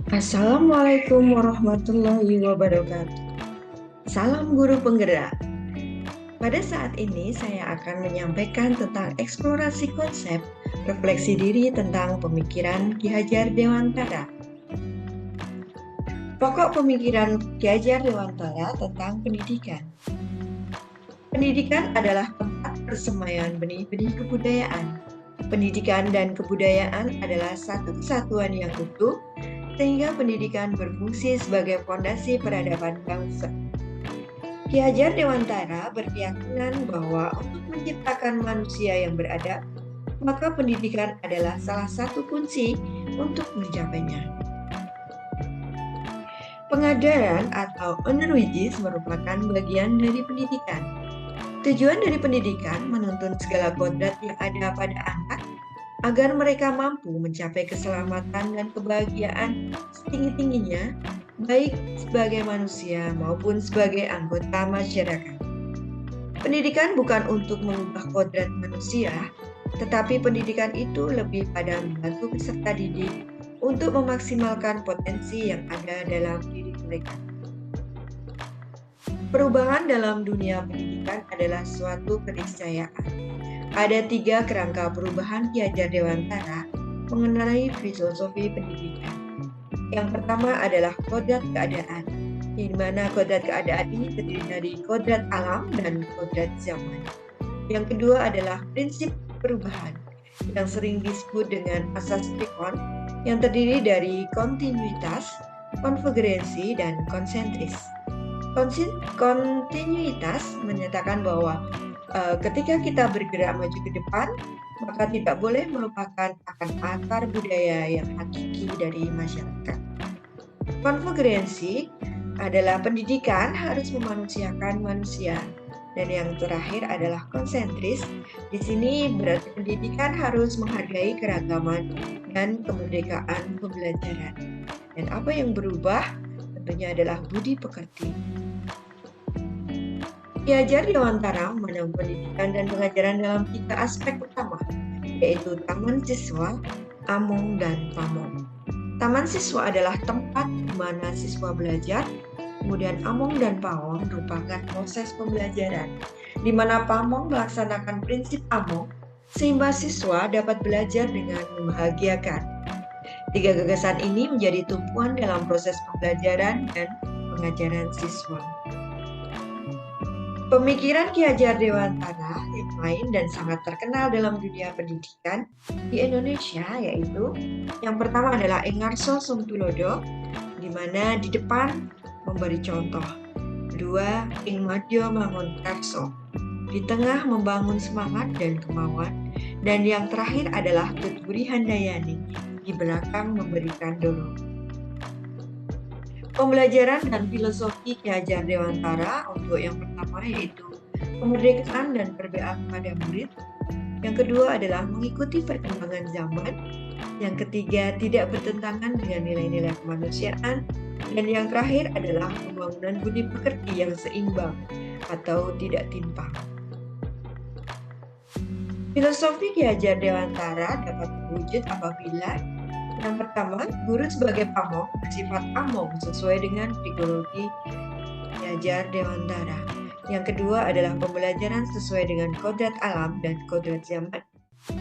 Assalamualaikum warahmatullahi wabarakatuh. Salam guru penggerak. Pada saat ini saya akan menyampaikan tentang eksplorasi konsep refleksi diri tentang pemikiran Ki Hajar Dewantara. Pokok pemikiran Ki Hajar Dewantara tentang pendidikan. Pendidikan adalah tempat persemaian benih-benih kebudayaan. Pendidikan dan kebudayaan adalah satu kesatuan yang utuh, sehingga pendidikan berfungsi sebagai fondasi peradaban bangsa. Ki Hajar Dewantara berkeyakinan bahwa untuk menciptakan manusia yang beradab, maka pendidikan adalah salah satu kunci untuk mencapainya. Pengajaran atau underwijis merupakan bagian dari pendidikan. Tujuan dari pendidikan menuntun segala kodrat yang ada pada anak agar mereka mampu mencapai keselamatan dan kebahagiaan setinggi-tingginya, baik sebagai manusia maupun sebagai anggota masyarakat. Pendidikan bukan untuk mengubah kodrat manusia, tetapi pendidikan itu lebih pada membantu peserta didik untuk memaksimalkan potensi yang ada dalam diri mereka. Perubahan dalam dunia pendidikan adalah suatu keniscayaan. Ada 3 kerangka perubahan Ki Hajar Dewantara mengenai filosofi pendidikan. Yang pertama adalah kodrat keadaan, di mana kodrat keadaan ini terdiri dari kodrat alam dan kodrat zaman. Yang kedua adalah prinsip perubahan, yang sering disebut dengan asas Trikon, yang terdiri dari kontinuitas, konvergensi, dan konsentris. Kontinuitas menyatakan bahwa ketika kita bergerak maju ke depan, maka tidak boleh melupakan akan akar budaya yang hakiki dari masyarakat. Konvergensi adalah pendidikan harus memanusiakan manusia. Dan yang terakhir adalah konsentris. Di sini berarti pendidikan harus menghargai keragaman dan kemerdekaan pembelajaran. Dan apa yang berubah tentunya adalah budi pekerti. Ki Hajar Dewantara memandang pendidikan dan pengajaran dalam 3 aspek utama, yaitu taman siswa, among, dan pamong. Taman siswa adalah tempat di mana siswa belajar, kemudian among dan pamong merupakan proses pembelajaran, di mana pamong melaksanakan prinsip among, sehingga siswa dapat belajar dengan membahagiakan. 3 gagasan ini menjadi tumpuan dalam proses pembelajaran dan pengajaran siswa. Pemikiran Ki Hajar Dewantara yang lain dan sangat terkenal dalam dunia pendidikan di Indonesia yaitu yang pertama adalah Engarso Sumtulodo, di mana di depan memberi contoh. Kedua, Ing Madyo Mangunkarso, di tengah membangun semangat dan kemauan. Dan yang terakhir adalah Tutburi Handayani, di belakang memberikan dorongan. Pembelajaran dan filosofi Ki Hajar Dewantara untuk yang pertama yaitu kemerdekaan dan perbedaan pada murid. Yang kedua adalah mengikuti perkembangan zaman. Yang ketiga tidak bertentangan dengan nilai-nilai kemanusiaan. Dan yang terakhir adalah pembangunan budi pekerti yang seimbang atau tidak timpang. Filosofi Ki Hajar Dewantara dapat terwujud apabila yang pertama, guru sebagai pamong bersifat among sesuai dengan psikologi Ki Hajar Dewantara. Yang kedua adalah pembelajaran sesuai dengan kodrat alam dan kodrat zaman.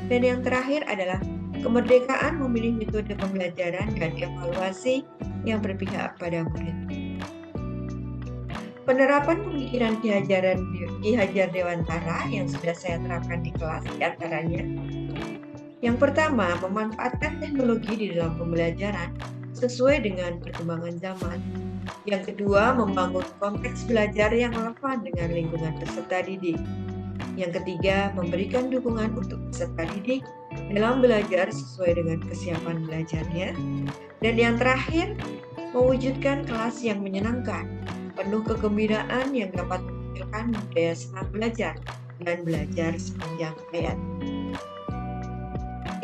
Dan yang terakhir adalah kemerdekaan memilih metode pembelajaran dan evaluasi yang berpihak pada murid. Penerapan pemikiran Ki Hajar Dewantara yang sudah saya terapkan di kelas diantaranya. Yang pertama, memanfaatkan teknologi di dalam pembelajaran sesuai dengan perkembangan zaman. Yang kedua, membangun konteks belajar yang relevan dengan lingkungan peserta didik. Yang ketiga, memberikan dukungan untuk peserta didik dalam belajar sesuai dengan kesiapan belajarnya. Dan yang terakhir, mewujudkan kelas yang menyenangkan, penuh kegembiraan yang dapat menghasilkan budaya senang belajar dan belajar sepanjang hayat.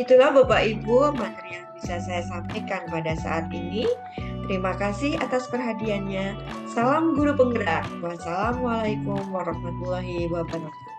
Itulah Bapak Ibu materi yang bisa saya sampaikan pada saat ini. Terima kasih atas perhatiannya. Salam guru penggerak. Wassalamualaikum warahmatullahi wabarakatuh.